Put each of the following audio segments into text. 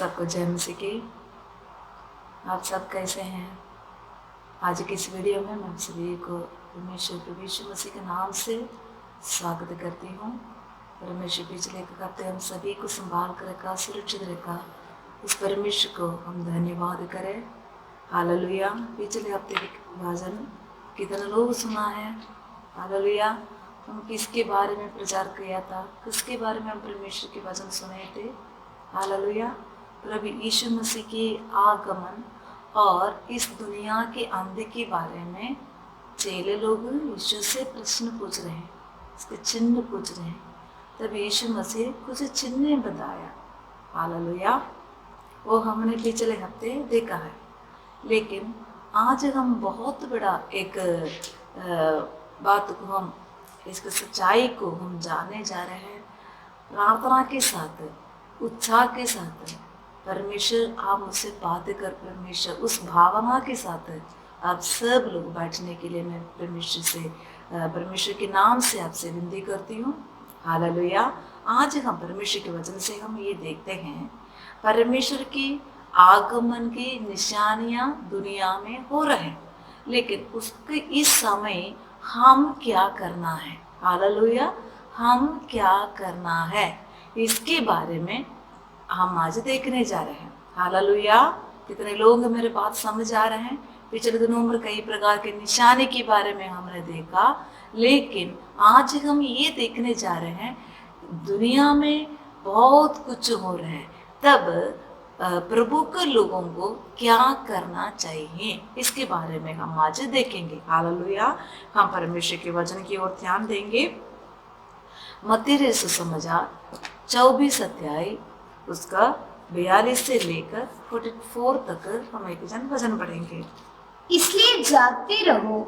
सबको जय मसीह की। आप सब कैसे हैं? आज की इस वीडियो में मैं सभी को परमेश्वर प्रभु यीशु मसीह के नाम से स्वागत करती हूँ। परमेश्वर पिछले एक हफ्ते हम सभी को संभाल कर रखा, सुरक्षित रखा। इस परमेश्वर को हम धन्यवाद करें। हालेलुया। पिछले हफ्ते के भजन कितने लोग सुना है? हालेलुया। हम किसके बारे में प्रचार किया था? किसके बारे में हम परमेश्वर के वचन सुने थे? हालेलुया। प्रभु यीशु मसीह के आगमन और इस दुनिया के अंत के बारे में चेले लोग यीशु से प्रश्न पूछ रहे हैं, इसके चिन्ह पूछ रहे हैं। तब यीशु मसीह कुछ चिन्ह बताया। हालेलुया। वो हमने पिछले हफ्ते देखा है, लेकिन आज हम बहुत बड़ा एक बात को हम इसके सच्चाई को हम जानने जा रहे हैं। प्रार्थना के साथ, उत्साह के साथ परमेश्वर आप मुझसे बातें कर। परमेश्वर उस भावना के साथ आप सब लोग बैठने के लिए मैं परमेश्वर के नाम से आपसे विनती करती हूँ। हालेलुया। आज हम परमेश्वर के वचन से हम ये देखते हैं, परमेश्वर की आगमन की निशानियां दुनिया में हो रहे हैं, लेकिन उसके इस समय हम क्या करना है? हालेलुया। हम क्या करना है, इसके बारे में हम आज देखने जा रहे हैं। हालेलुया। कितने लोग मेरे बात समझ आ रहे हैं? पिछले दिनों में कई प्रकार के निशाने के बारे में हमने देखा, लेकिन आज हम ये देखने जा रहे हैं दुनिया में बहुत कुछ हो रहा है, तब प्रभु के लोगों को क्या करना चाहिए, इसके बारे में हम आज देखेंगे। हालेलुया। हम परमेश्वर के वचन की ओर ध्यान देंगे। मत्ती सुसमाचार 24 अध्याय उसका 42 से लेकर 44 तक हम एक वचन पढ़ेंगे। इसलिए जागते रहो,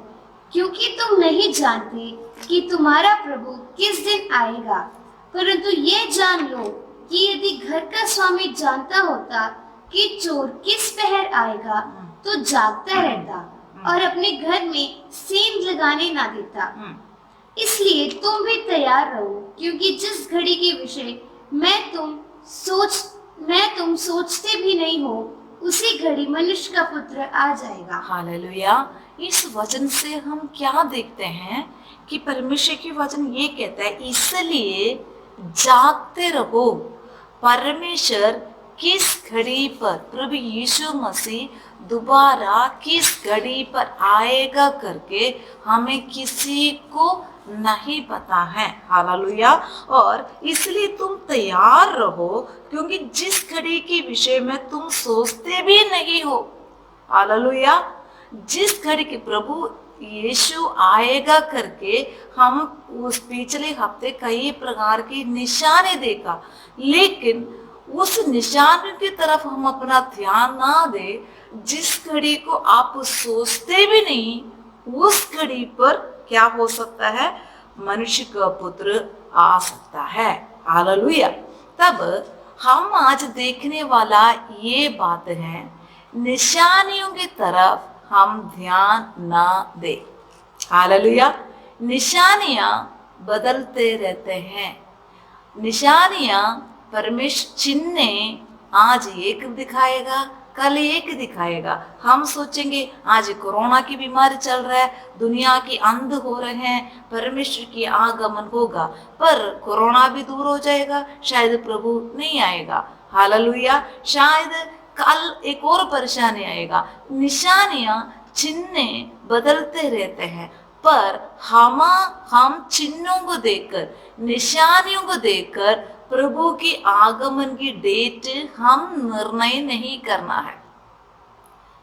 क्योंकि तुम नहीं जानते कि तुम्हारा प्रभु किस दिन आएगा। परंतु ये जान लो कि यदि घर का स्वामी जानता होता कि चोर किस पहर आएगा, तो जागता रहता और अपने घर में सेंध लगाने ना देता। इसलिए तुम भी तैयार रहो, क्योंकि जिस घड़ी के विषय तुम सोचते भी नहीं हो, उसी घड़ी मनुष्य का पुत्र आ जाएगा। हालेलुया। इस वचन से हम क्या देखते हैं कि परमेश्वर की वचन ये कहता है, इसलिए जागते रहो। परमेश्वर किस घड़ी पर, प्रभु यीशु मसीह दोबारा किस घड़ी पर आएगा करके हमें किसी को नहीं पता है। हालेलुया। और इसलिए तुम तैयार रहो, क्योंकि जिस घड़ी के विषय में तुम सोचते भी नहीं हो। हालेलुया। जिस घड़ी के प्रभु यीशु आएगा करके हम उस पिछले हफ्ते कई प्रकार की निशाने देखा, लेकिन उस निशान की तरफ हम अपना ध्यान ना दे। जिस घड़ी को आप सोचते भी नहीं, उस घड़ी पर क्या हो सकता है? मनुष्य का पुत्र आ सकता है। हालेलुया। तब हम आज देखने वाला ये बात है, निशानियों की तरफ हम ध्यान ना दे। हालेलुया। निशानियां बदलते रहते हैं। निशानियां परमेश्वर चिन्ह आज एक दिखाएगा, कल एक दिखाएगा। हम सोचेंगे आज कोरोना की बीमारी चल रहा है, दुनिया के अंत हो रहे हैं, परमेश्वर की आगमन होगा, पर कोरोना भी दूर हो जाएगा, शायद प्रभु नहीं आएगा। हालेलुया। शायद कल एक और परेशानी आएगा। निशानियां, चिन्ह बदलते रहते हैं, पर हम चिन्हों को देखकर, निशानियों को देखकर प्रभु की आगमन की डेट हम निर्णय नहीं करना है।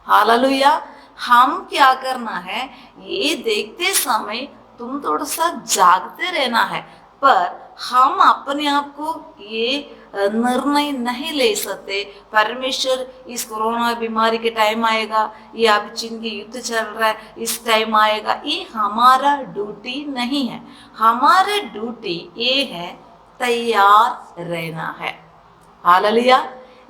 हालेलुया। हम क्या करना है? ये देखते समय तुम थोड़ा सा जागते रहना है, पर हम अपने आप को ये निर्णय नहीं ले सकते। परमेश्वर इस कोरोना बीमारी के टाइम आएगा, ये अब चीन के युद्ध चल रहा है, इस टाइम आएगा, ये हमारा ड्यूटी नहीं है। हमारे ड्यूटी ये है, तैयार रहना है। हालेलुया।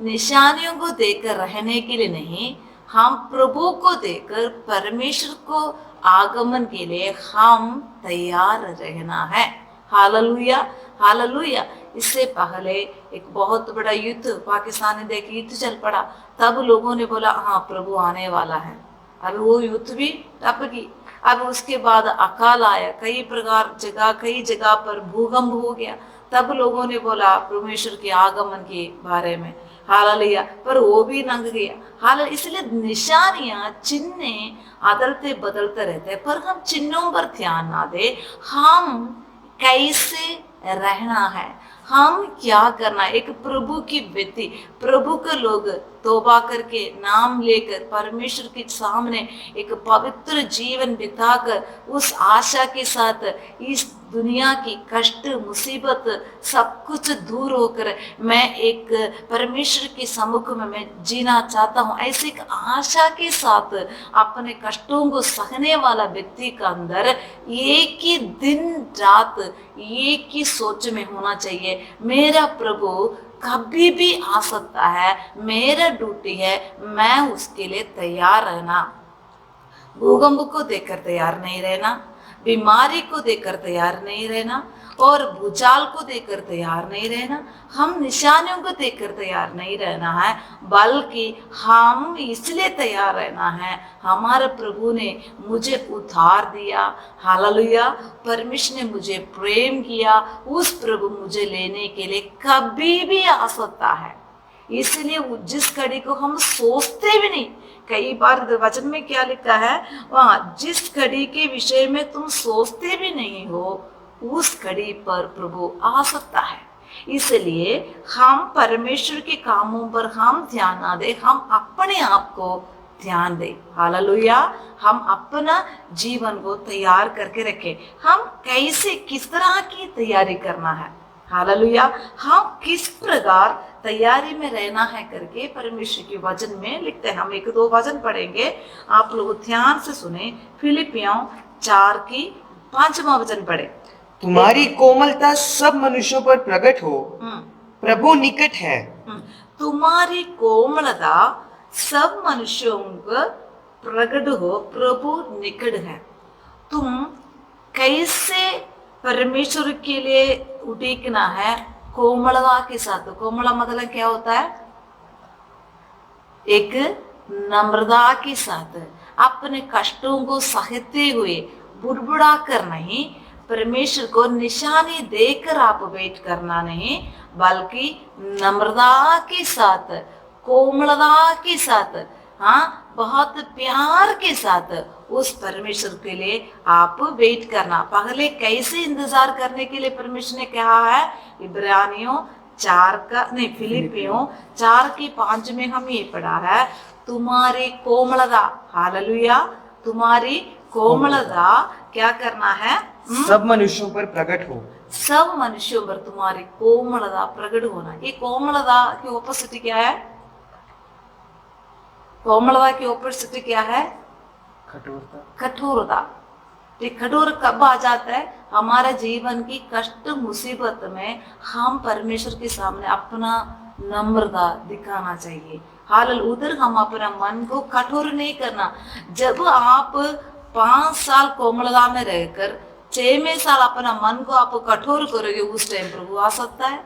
निशानियों को देखकर रहने के लिए नहीं, हम प्रभु को देखकर परमेश्वर को आगमन के लिए हम तैयार रहना है। Hallelujah, hallelujah. इससे पहले एक बहुत बड़ा युद्ध पाकिस्तान इंडिया की युद्ध चल पड़ा, तब लोगों ने बोला हाँ प्रभु आने वाला है। अब वो युद्ध भी टप गई। अब उसके बाद अकाल आया, कई जगह पर भूकंप हो गया, तब लोगों ने बोला परमेश्वर के आगमन के बारे में, हालेलुया, पर वो भी लंघ गया। हाल इसलिए निशानियां चिन्ह अदलते बदलते रहते हैं, पर हम चिन्हों पर ध्यान ना दे, हम कैसे रहना है, हम क्या करना है। एक प्रभु की व्यक्ति, प्रभु के लोग तौबा करके नाम लेकर परमेश्वर के सामने एक पवित्र जीवन बिताकर उस आशा के साथ इस दुनिया की कष्ट मुसीबत सब कुछ दूर होकर मैं एक परमेश्वर के सम्मुख में मैं जीना चाहता हूँ, ऐसे एक आशा के साथ अपने कष्टों को सहने वाला व्यक्ति का अंदर एक ही दिन रात एक ही सोच में होना चाहिए, मेरा प्रभु कभी भी आ सकता है, मेरा ड्यूटी है मैं उसके लिए तैयार रहना। भूकंप को देखकर तैयार नहीं रहना, बीमारी को देखकर तैयार नहीं रहना, और भूचाल को देखकर तैयार नहीं रहना, हम निशानियों को देखकर तैयार नहीं रहना है, बल्कि हम इसलिए तैयार रहना है, हमारे प्रभु ने मुझे उद्धार दिया, हालेलुया, परमेश्वर ने मुझे प्रेम किया, उस प्रभु मुझे लेने के लिए कभी भी आ सकता है। इसलिए जिस घड़ी को हम सोचते भी नहीं, कई बार वचन में क्या लिखा है, वहाँ जिस घड़ी के विषय में तुम सोचते भी नहीं हो उस घड़ी पर प्रभु आ सकता है। इसलिए हम परमेश्वर के कामों पर हम ध्यान ना दे, हम अपने आप को ध्यान दे, हालेलुया, हम अपना जीवन को तैयार करके रखें। हम कैसे किस तरह की तैयारी करना है, हालेलुया, हम किस प्रकार तैयारी में रहना है करके परमेश्वर के वचन में लिखते हैं। हम एक दो वचन पढ़ेंगे, आप लोग ध्यान से सुने। फिलिपियों 4 की 5वां वचन पढ़े। तुम्हारी कोमलता सब मनुष्यों पर प्रकट हो, प्रभु निकट है। तुम्हारी कोमलता सब मनुष्यों पर प्रकट हो, प्रभु निकट है। तुम कैसे परमेश्वर के लिए उठीकना है, कोमलता के साथ। कोमला मतलब क्या होता है, एक नम्रता के साथ, अपने कष्टों को सहते हुए, बुड़बुड़ा कर नहीं, परमेश्वर को निशानी देकर आप वेट करना नहीं, बल्कि नम्रता के साथ, कोमलता के साथ, हाँ, बहुत प्यार के साथ उस परमेश्वर के लिए आप वेट करना। पहले कैसे इंतजार करने के लिए परमेश्वर ने कहा है, इब्रानियों 4 का नहीं, फिलिपियों 4 की 5 में हम ये पढ़ा है, तुम्हारी कोमलता, हालेलुया, तुम्हारी कोमलता क्या करना है, सब मनुष्यों पर प्रकट हो, सब मनुष्यों पर तुम्हारी कोमलता प्रकट होना। ये कोमलता की ऑपोजिट क्या है, कोमलता की ऑपोजिट क्या है, कठोरता। कठोरता। ये कठोर कब आ जाता है, हमारे जीवन की कष्ट मुसीबत में हम परमेश्वर के सामने अपना नम्रता दिखाना चाहिए, हाल उधर हम अपना मन को कठोर नहीं करना। जब आप 5 साल कोमलता में रहकर 6वें साल अपना मन को आप कठोर करोगे, उस टाइम प्रभु आ सकता है,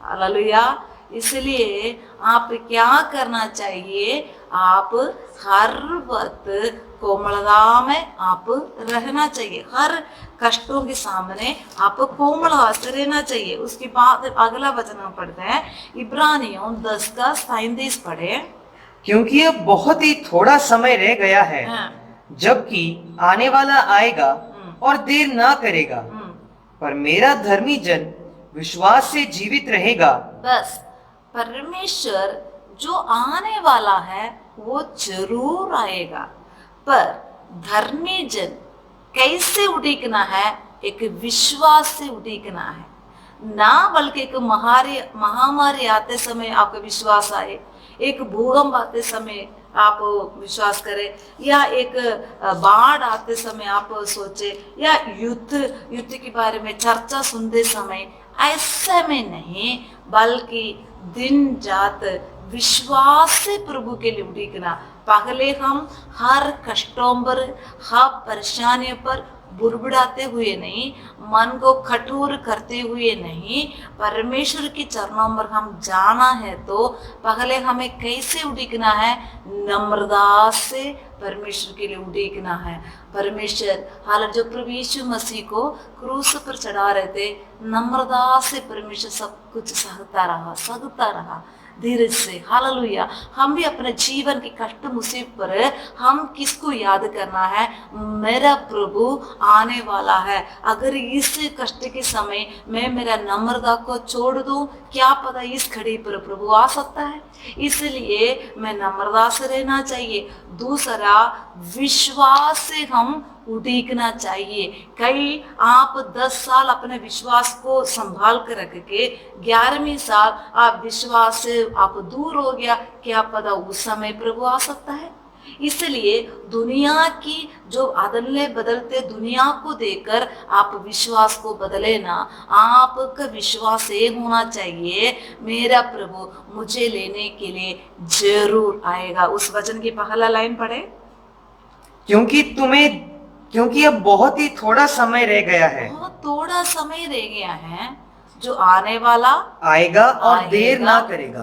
हालेलुया। इसलिए आप क्या करना चाहिए, आप हर वक्त कोमलता में आप रहना चाहिए, हर कष्टों के सामने आप कोमलता से रहना चाहिए। उसके बाद अगला वचन हम पढ़ते हैं, इब्रानियों 10 का 37 पढ़े। क्योंकि अब बहुत ही थोड़ा समय रह गया है, जबकि आने वाला आएगा और देर ना करेगा, पर मेरा धर्मी जन विश्वास से जीवित रहेगा। बस परमेश्वर जो आने वाला है वो जरूर आएगा, पर धर्मी जन कैसे उठीकना है, एक विश्वास से उठीकना है, ना बल्कि एक महामारी आते समय आपका विश्वास आए, एक भूकंप आते समय आप विश्वास करें, या एक बाढ़ आते समय आप सोचे, या युद्ध के बारे में चर्चा सुनते समय, ऐसे में नहीं, बल्कि दिन रात विश्वास से प्रभु के लिए उठीकना। पहले हम हर कष्टों पर, हर परेशानियों पर बुड़बुड़ाते हुए नहीं, मन को कठोर करते हुए नहीं, परमेश्वर के चरणों पर हम जाना है तो पहले हमें कैसे उड़ीकना है? नम्रता से परमेश्वर के लिए उड़ीकना है। परमेश्वर हालांकि जो प्रभु यीशु मसीह को क्रूस पर चढ़ा रहे थे, नम्रता से परमेश्वर सब कुछ सहता रहा धीरज से। हालेलुया। हम भी अपने जीवन की कष्ट मुसीबत पर हम किसको याद करना है? मेरा प्रभु आने वाला है। अगर इस कष्ट के समय मैं मेरा नम्रता को छोड़ दूं, क्या पता इस घड़ी पर प्रभु आ सकता है। इसलिए मैं नम्रता से रहना चाहिए। दूसरा, विश्वास से हम उड़ीकना चाहिए। कई आप 10 साल अपने विश्वास को संभाल कर रख के 11वें साल आप विश्वास से आप दूर हो गया, क्या पता उस समय प्रभु आ सकता है। इसलिए दुनिया की जो अदले बदलते दुनिया को देखकर आप विश्वास को बदले ना। आपका विश्वास ये होना चाहिए, मेरा प्रभु मुझे लेने के लिए जरूर आएगा। उस वचन की पहला लाइन पढ़े। क्योंकि अब बहुत ही थोड़ा समय रह गया है। बहुत थोड़ा समय रह गया है, जो आने वाला आएगा और देर ना करेगा।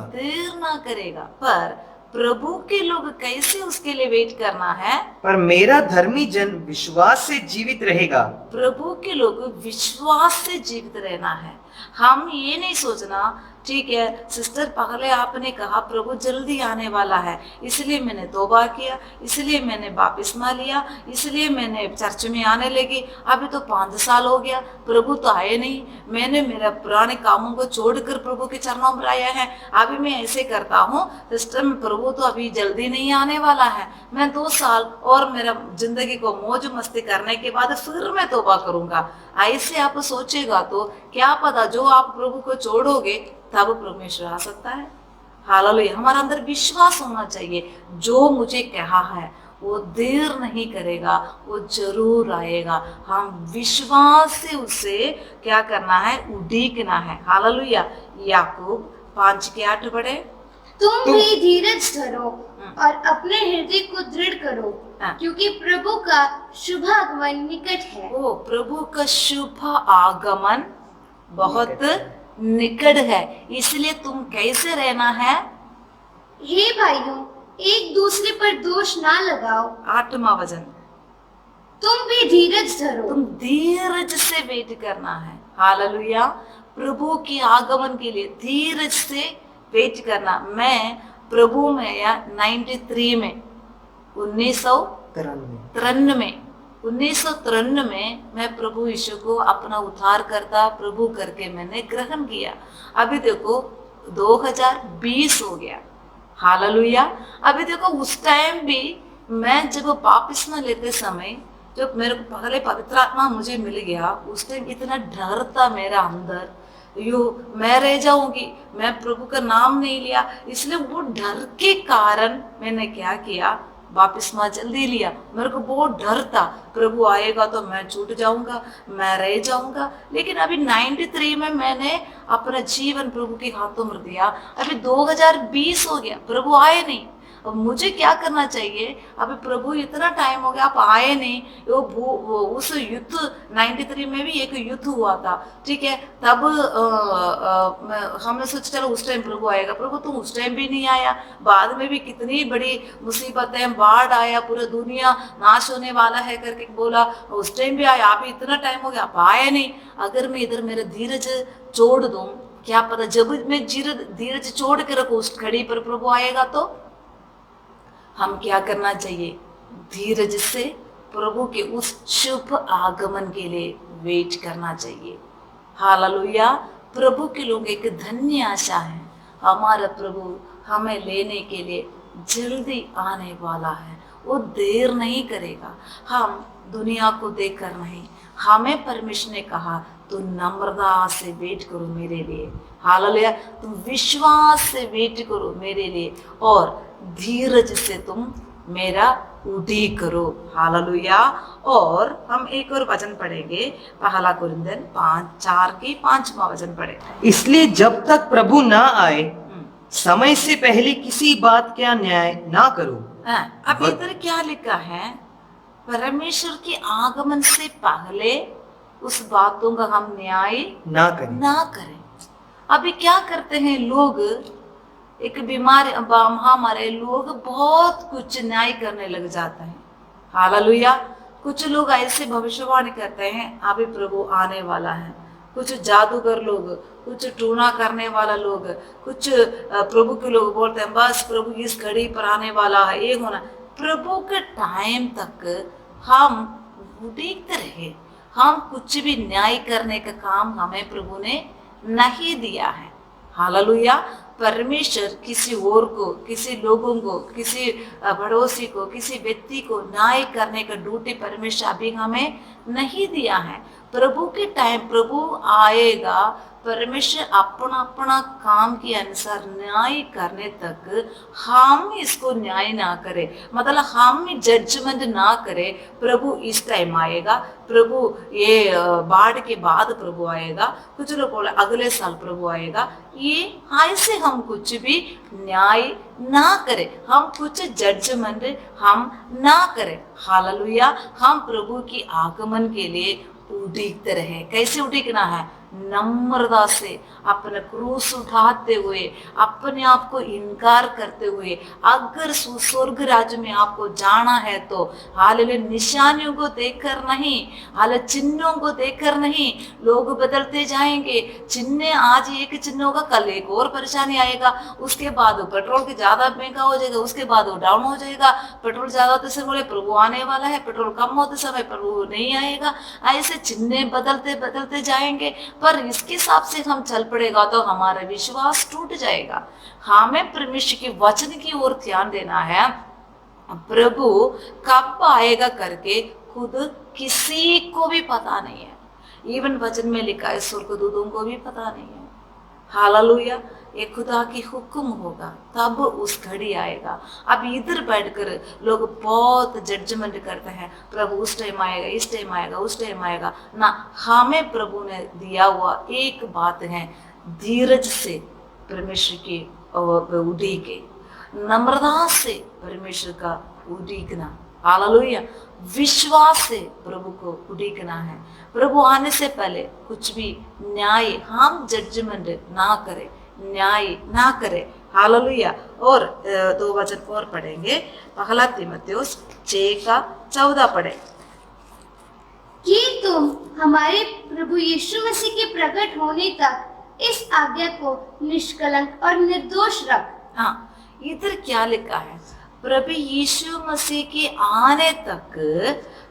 पर प्रभु के लोग कैसे उसके लिए वेट करना है? पर मेरा धर्मी जन विश्वास से जीवित रहेगा। प्रभु के लोग विश्वास से जीवित रहना है। हम ये नहीं सोचना, ठीक है सिस्टर पहले आपने कहा प्रभु जल्दी आने वाला है, इसलिए मैंने तौबा किया, इसलिए मैंने बपतिस्मा लिया, इसलिए मैंने चर्च में आने लगी। अभी तो 5 साल हो गया, प्रभु तो आए नहीं। मैंने मेरा पुराने कामों को छोड़कर प्रभु के चरणों पर आया है। अभी मैं ऐसे करता हूँ सिस्टर, प्रभु तो अभी जल्दी नहीं आने वाला है। मैं 2 साल और मेरा जिंदगी को मौज मस्ती करने के बाद फिर मैं तौबा करूंगा। ऐसे आप सोचेगा तो क्या पता जो आप प्रभु को छोड़ोगे तब परमेश्वर आ सकता है। हालेलुया। हमारे अंदर विश्वास होना चाहिए, जो मुझे कहा है वो देर नहीं करेगा, वो जरूर आएगा। हम विश्वास से उसे क्या करना है? उड़ीकना है। हालेलुया। याकूब 5:8 पढ़े। तुम भी धीरज धरो और अपने हृदय को दृढ़ करो, क्योंकि प्रभु का शुभ आगमन निकट है। ओ, प्रभु का शुभ आगमन बहुत निकट है। इसलिए तुम कैसे रहना है? हे भाइयों, एक दूसरे पर दोष ना लगाओ। 8वां वचन, तुम भी धीरज धरो। तुम धीरज से वेट करना है। हालेलुया। प्रभु के आगमन के लिए धीरज से वेट करना। मैं प्रभु में या 1993 में 1993 में मैं प्रभु यीशु को अपना उद्धार करता प्रभु करके मैंने ग्रहण किया। अभी देखो 2020 हो गया। हालेलुया। अभी देखो उस टाइम भी मैं जब बपतिस्मा लेते समय जब मेरे को पहले पवित्र आत्मा मुझे मिल गया, उस टाइम इतना डर था मेरा अंदर, यो मैं रह जाऊंगी, मैं प्रभु का नाम नहीं लिया। इसलिए वो डर के कारण मैंने क्या किया, बपतिस्मा जल्दी लिया। मेरे को बहुत डर था प्रभु आएगा तो मैं छूट जाऊंगा, मैं रह जाऊंगा। लेकिन अभी 93 में मैंने अपना जीवन प्रभु के हाथों में दिया। अभी 2020 हो गया, प्रभु आए नहीं। अब मुझे क्या करना चाहिए? अभी प्रभु इतना टाइम हो गया, आप आए नहीं। वो उस युद्ध 93 में भी एक युद्ध हुआ था, ठीक है। तब हमने सोचा चलो उस टाइम प्रभु आएगा, प्रभु तो उस टाइम भी नहीं आया। बाद में भी कितनी बड़ी मुसीबतें, बाढ़ आया, पूरा दुनिया नाश होने वाला है करके बोला, उस टाइम भी आया। अभी इतना टाइम हो गया, आप आए नहीं। अगर मैं इधर मेरा धीरज छोड़ दूं, क्या पता जब मैं धीरज छोड़ के रखूं उस घड़ी पर प्रभु आएगा तो हम क्या करना चाहिए? धीरज से प्रभु के उस शुभ आगमन के लिए वेट करना चाहिए। हालेलुया। प्रभु के लोग एक धन्य आशा है, हमारा प्रभु हमें लेने के लिए जल्दी आने वाला है, वो देर नहीं करेगा। हम दुनिया को देखकर नहीं, हमें परमेश्वर ने कहा तो नम्रता से वेट करो मेरे लिए। हालेलुया। तुम विश्वास से वेट करो मेरे लिए और धीरज से तुम मेरा उड़ीक करो। हालेलुया। और हम एक और वचन पढ़ेंगे, पहला कुरिन्थियन 5:4 की 5वां वचन पढ़े। इसलिए जब तक प्रभु ना आए समय से पहले किसी बात का न्याय ना करो। अब इधर क्या लिखा है? परमेश्वर के आगमन से पहले उस बातों का हम न्याय ना करें। ना करें। अभी क्या करते हैं लोग, एक बीमार महामारी, लोग बहुत कुछ न्याय करने लग जाते हैं। हालेलुया। कुछ लोग ऐसे भविष्यवाणी करते हैं अभी प्रभु आने वाला है। कुछ जादूगर लोग, कुछ टूना करने वाला लोग, कुछ प्रभु के लोग बोलते हैं बस प्रभु इस घड़ी पर आने वाला है, ये होना। प्रभु के टाइम तक हम देखते रहे, हम कुछ भी न्याय करने का काम हमें प्रभु ने नहीं दिया है। हालेलुया। परमेश्वर किसी और को, किसी लोगों को, किसी पड़ोसी को, किसी व्यक्ति को न्याय करने का ड्यूटी परमेश्वर अभी हमें नहीं दिया है। प्रभु के टाइम प्रभु आएगा, परमेश्वर अपना अपना काम के अनुसार न्याय करने तक हम इसको न्याय ना करें, मतलब हम जजमेंट ना करें। प्रभु इस टाइम आएगा, प्रभु ये बाढ़ के बाद प्रभु आएगा, कुछ लोग बोले अगले साल प्रभु आएगा, ये ऐसे हम कुछ भी न्याय ना करें, हम कुछ जजमेंट हम ना करें। हालेलुया। हम प्रभु की आगमन के लिए उड़ीकते रहे। कैसे उड़ीकना है? नम्रता से, अपने क्रूस उठाते हुए, अपने आप को इनकार करते हुए। अगर स्वर्ग राज्य में आपको जाना है तो हालेलुया, निशानियों को देखकर नहीं, हालेलुया चिन्हों को देखकर नहीं। लोग बदलते जाएंगे, चिन्ह आज एक चिन्ह होगा, कल एक और परेशानी आएगा, उसके बाद पेट्रोल के ज्यादा महंगा हो जाएगा, उसके बाद वो डाउन हो जाएगा। पेट्रोल ज्यादा होते समय बोले प्रभु आने वाला है, पेट्रोल कम होते समय प्रभु नहीं आएगा। ऐसे चिन्ह बदलते बदलते जाएंगे, पर इसके हिसाब से हम चल पड़ेगा तो हमारा विश्वास टूट जाएगा। हमें परमेश्वर के वचन की ओर ध्यान देना है। प्रभु कब आएगा करके खुद किसी को भी पता नहीं है। इवन वचन में लिखा है स्वर्गदूतों को भी पता नहीं है। हालेलुया। ये खुदा की हुक्म होगा तब उस घड़ी आएगा। अब इधर बैठकर लोग बहुत जजमेंट करते हैं, प्रभु उस टाइम आएगा, इस टाइम आएगा, उस टाइम आएगा ना। हमें प्रभु ने दिया हुआ एक बात है, धीरज से परमेश्वर की उड़ीके, नम्रता से परमेश्वर का उड़ीकना। हालेलुया। विश्वास से प्रभु को उड़ीकना है। प्रभु आने से पहले कुछ भी न्याय, हम जजमेंट ना करें, न्याय ना करें। हालेलुया। और 2 वचन और पढ़ेंगे। पहला तीमुथियुस 6:14 पढ़े कि तुम हमारे प्रभु यीशु मसीह के प्रकट होने तक इस आज्ञा को निष्कलंक और निर्दोष रख। हाँ, इधर क्या लिखा है? प्रभु यीशु मसीह के आने तक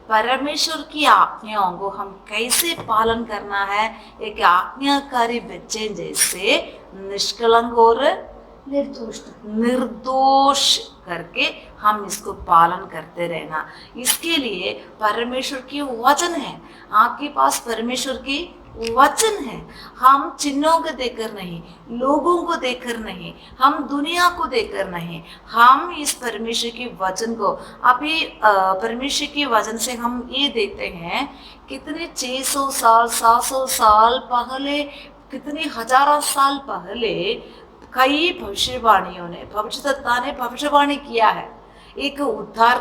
परमेश्वर की आज्ञाओं को हम कैसे पालन करना है? एक आज्ञाकारी बच्चे जैसे निष्कलंक और निर्दोष करके हम इसको पालन करते रहना। इसके लिए परमेश्वर की वचन है, आपके पास परमेश्वर की वचन है। हम चिन्हों को देखकर नहीं, लोगों को देखकर नहीं, हम दुनिया को देखकर नहीं, हम इस परमेश्वर के वचन को, अभी परमेश्वर के वचन से हम ये देखते हैं कितने 600 साल 700 साल पहले, कितने हजारों साल पहले कई भविष्यवाणियों ने, भविष्यद्वक्ता ने भविष्यवाणी किया है एक उद्धार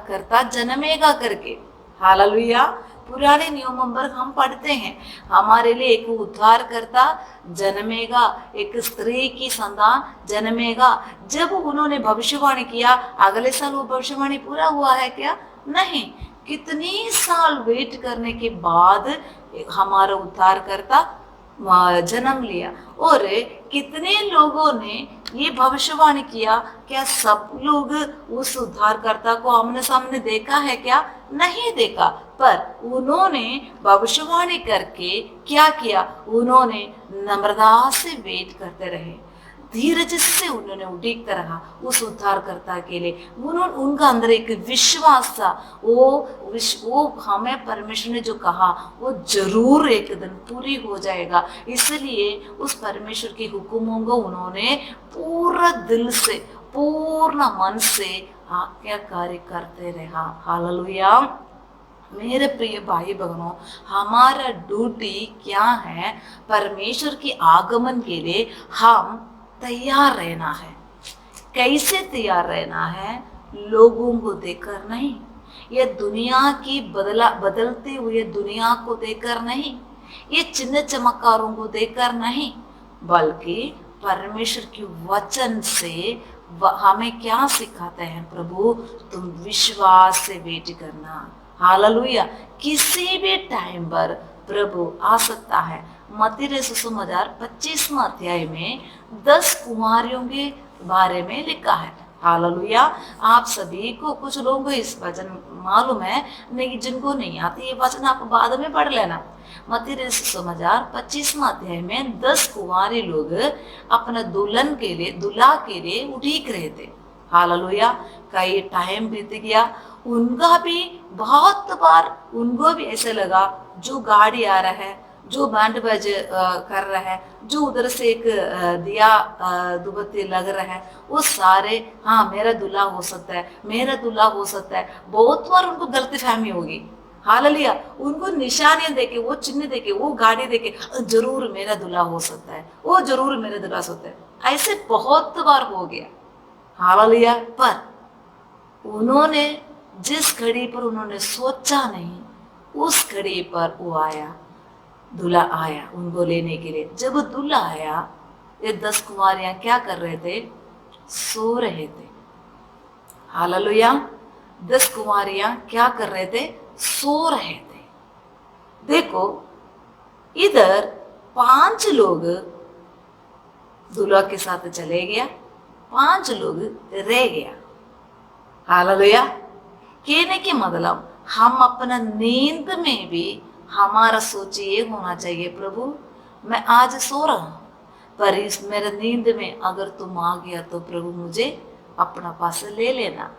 करता जन्मेगा करके। हालेलुया। पुराने नियमों पर हम पढ़ते हैं हमारे लिए एक उद्धार करता जन्मेगा, एक स्त्री की संतान जन्मेगा। जब उन्होंने भविष्यवाणी किया, अगले साल वो भविष्यवाणी पूरा हुआ है क्या? नहीं। कितनी साल वेट करने के बाद हमारा उद्धार करता जन्म लिया। और कितने लोगों ने ये भविष्यवाणी किया? क्या सब लोग उस उद्धारकर्ता को आमने सामने देखा है क्या? नहीं देखा, पर उन्होंने भविष्यवाणी करके क्या किया? उन्होंने नम्रता से वेट करते रहे, धीरज से उन्होंने उड़ीकता रहा उस उद्धारकर्ता के लिए। उनका अंदर एक विश्वास था, वो हमें परमेश्वर ने जो कहा वो जरूर एक दिन पूरी हो जाएगा। इसलिए उस परमेश्वर के हुक्मों को उन्होंने पूरा दिल से, पूर्ण मन से आज्ञाकारी करते रहा। हालेलुया। मेरे प्रिय भाई बहनों, हमारा ड्यूटी क्या है? परमेश्वर के आगमन के लिए हम तैयार रहना है। कैसे तैयार रहना है? लोगों को देखकर नहीं, ये दुनिया की बदलते हुए दुनिया को देखकर नहीं, ये चिन्ह चमत्कारों को देखकर नहीं, बल्कि परमेश्वर की वचन से हमें क्या सिखाते हैं प्रभु, तुम विश्वास से वेट करना। हालेलुया। किसी भी टाइम पर प्रभु आ सकता है। मत्ती सुसमाचार 25वां अध्याय में 10 कुमारियों के बारे में लिखा है। हालेलुया। आप सभी को, कुछ लोगों को इस वचन मालूम है, नहीं जिनको नहीं आती ये वचन आप बाद में पढ़ लेना। मत्ती सुसमाचार 25वां अध्याय में 10 कुंवारी लोग अपने दुल्हन के लिए, दूल्हा के लिए उड़ीक रहे थे। हालेलुया। कई टाइम बीत गया, उनका भी बहुत बार उनको भी ऐसे लगा जो गाड़ी आ रहा है, जो बैंड बज कर रहा है, जो उधर से एक दिया दुबत्ती लग रहा है, वो सारे हाँ मेरा दूल्हा हो सकता है, मेरा दूल्हा हो सकता है। बहुत बार उनको गलतफहमी होगी। हालेलुया। उनको निशानियां देके, वो चिन्ह देके, वो गाड़ी देके, जरूर मेरा दूल्हा हो सकता है, वो जरूर मेरा दूल्हा हो सकता है। ऐसे बहुत बार हो गया। हालेलुया। पर उन्होंने जिस घड़ी पर उन्होंने सोचा नहीं, उस घड़ी पर वो आया, दूल्हा आया उनको लेने के लिए। जब दूल्हा आया, ये 10 कुंवारियां क्या कर रहे थे? सो रहे थे। हालेलुया। 10 कुंवारियां क्या कर रहे थे? सो रहे थे। देखो, इधर 5 लोग दूल्हा के साथ चले गया, 5 लोग रह गया। हालेलुया। कहने के मतलब हम अपना नींद में भी हमारा सोच ये होना चाहिए, प्रभु मैं आज सो रहा हूं, पर इस मेरे नींद में अगर तुम आ गया तो प्रभु मुझे अपना पास ले लेना।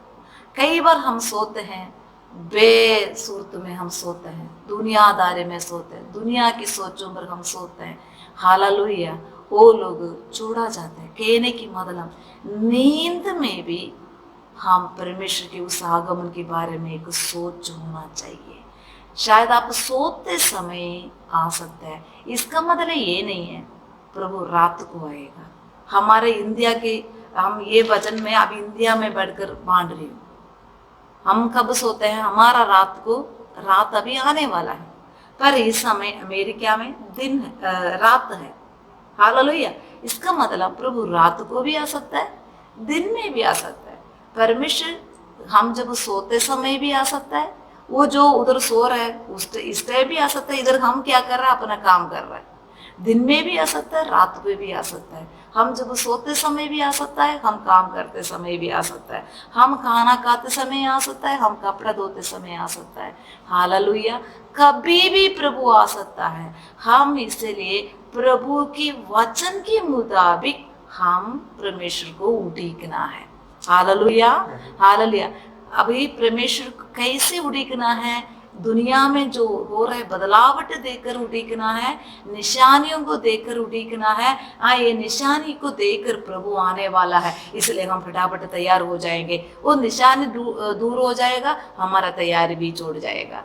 कई बार हम सोते हैं, बेसूरत में हम सोते हैं, दुनियादारी में सोते हैं, दुनिया की सोचों पर हम सोते हैं। हालेलुया। वो लोग छोड़ा जाते हैं। कहने की मतलब नींद में भी हम परमेश्वर के उस आगमन के बारे में एक सोच होना चाहिए। शायद आप सोते समय आ सकता है, इसका मतलब ये नहीं है प्रभु रात को आएगा। हमारे इंडिया के, हम ये वचन में अभी इंडिया में बैठकर बांट रही हूँ। हम कब सोते हैं? हमारा रात अभी आने वाला है, पर इस समय अमेरिका में दिन रात है। हालेलुया। इसका मतलब प्रभु रात को भी आ सकता है, दिन में भी आ सकता है। परमेश्वर हम जब सोते समय भी आ सकता है, वो जो उधर सो रहा है इस टाइम भी आ सकता है, इधर हम क्या कर रहे हैं? अपना काम कर रहा है। दिन में भी आ सकता है, रात में भी आ सकता है। हम जब सोते समय भी आ सकता है, हम काम करते समय भी आ सकता है, हम खाना खाते समय आ सकता है, हम कपड़ा धोते समय आ सकता है। हालेलुया। कभी भी प्रभु आ सकता है। हम इसलिए प्रभु की वचन के मुताबिक हम परमेश्वर को उड़ीकना है। हालेलुया। हालेलुया। अभी परमेश्वर को कैसे उड़ीकना है? दुनिया में जो हो रहे बदलावट देखकर उड़ीकना है, निशानियों को देखकर उड़ीकना है। ये निशानी को देखकर प्रभु आने वाला है, इसलिए हम फटाफट तैयार हो जाएंगे। वो निशानी दूर हो जाएगा, हमारा तैयारी भी छोड़ जाएगा।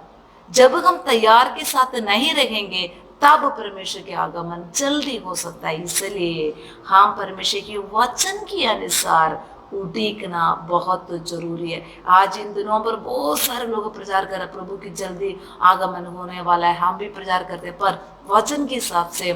जब हम तैयार के साथ नहीं रहेंगे, तब परमेश्वर के आगमन जल्दी हो सकता है। इसलिए हम परमेश्वर की वचन के अनुसार उड़ीकना बहुत जरूरी है। आज इन दिनों पर बहुत सारे लोग प्रचार कर रहे, प्रभु की जल्दी आगमन होने वाला है। हम भी प्रचार करते हैं, पर वचन के हिसाब से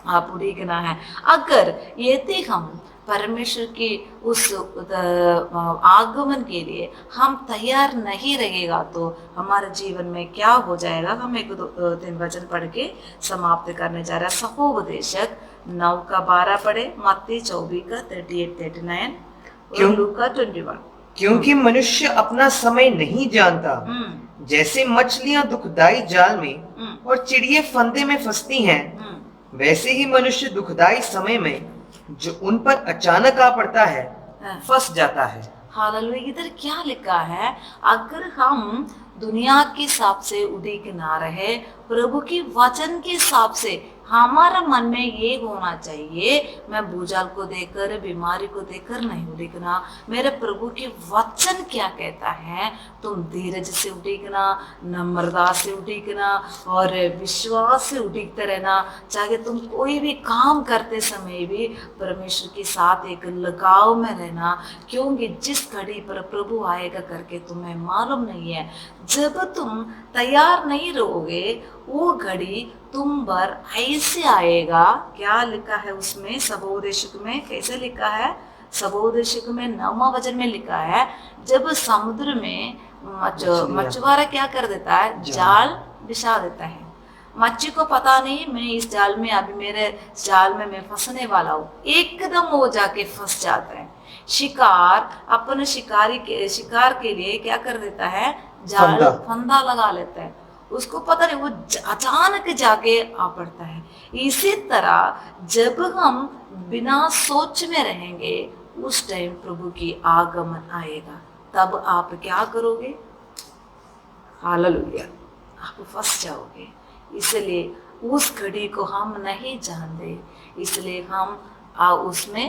आप उड़ीकना है। अगर यदि हम परमेश्वर की उस आगमन के लिए हम तैयार नहीं रहेगा, तो हमारे जीवन में क्या हो जाएगा? हम 1-2-3 वचन पढ़ के समाप्त करने जा रहे हैं। सहोपदेशक 9:12 पढ़े, मत्ती 24:38-39, लूका 21। क्योंकि मनुष्य अपना समय नहीं जानता। जैसे मछलियां दुखदाई जाल में और चिड़िए फंदे में फंसती हैं, वैसे ही मनुष्य दुखदाई समय में जो उन पर अचानक आ पड़ता है फंस जाता है। हालेलुया। इधर क्या लिखा है? अगर हम दुनिया के हिसाब से उड़ीक ना रहे, प्रभु की वचन के हिसाब से हमारा मन में ये होना चाहिए, मैं भूचाल को देखकर, बीमारी को देखकर नहीं उठना, मेरे प्रभु की वचन क्या कहता है, तुम धीरज से उठना, नम्रता से उठना और विश्वास से उठते रहना। चाहे तुम कोई भी काम करते समय भी परमेश्वर के साथ एक लगाव में रहना, क्योंकि जिस घड़ी पर प्रभु आएगा करके तुम्हें मालूम नहीं है। जब तुम तैयार नहीं रहोगे, वो घड़ी तुम पर ऐसे आएगा। क्या लिखा है उसमें सबोदेशक में, कैसे लिखा है? सबोदेशक में 9वां वचन में लिखा है, जब समुद्र में मछुआरा क्या कर देता है? जाल बिछा देता है। मच्छी को पता नहीं मैं इस जाल में, अभी मेरे जाल में मैं फंसने वाला हूँ, एकदम वो जाके फंस जाता है। शिकार अपने शिकार के लिए क्या कर देता है? जाल फंदा लगा लेता है, उसको पता नहीं, वो अचानक जाके आ पड़ता है। इसी तरह जब हम बिना सोच में रहेंगे, उस टाइम प्रभु की आगमन आएगा, तब आप क्या करोगे? हालेलुया, आप फंस जाओगे। इसलिए उस घड़ी को हम नहीं जानते, इसलिए हम उसमें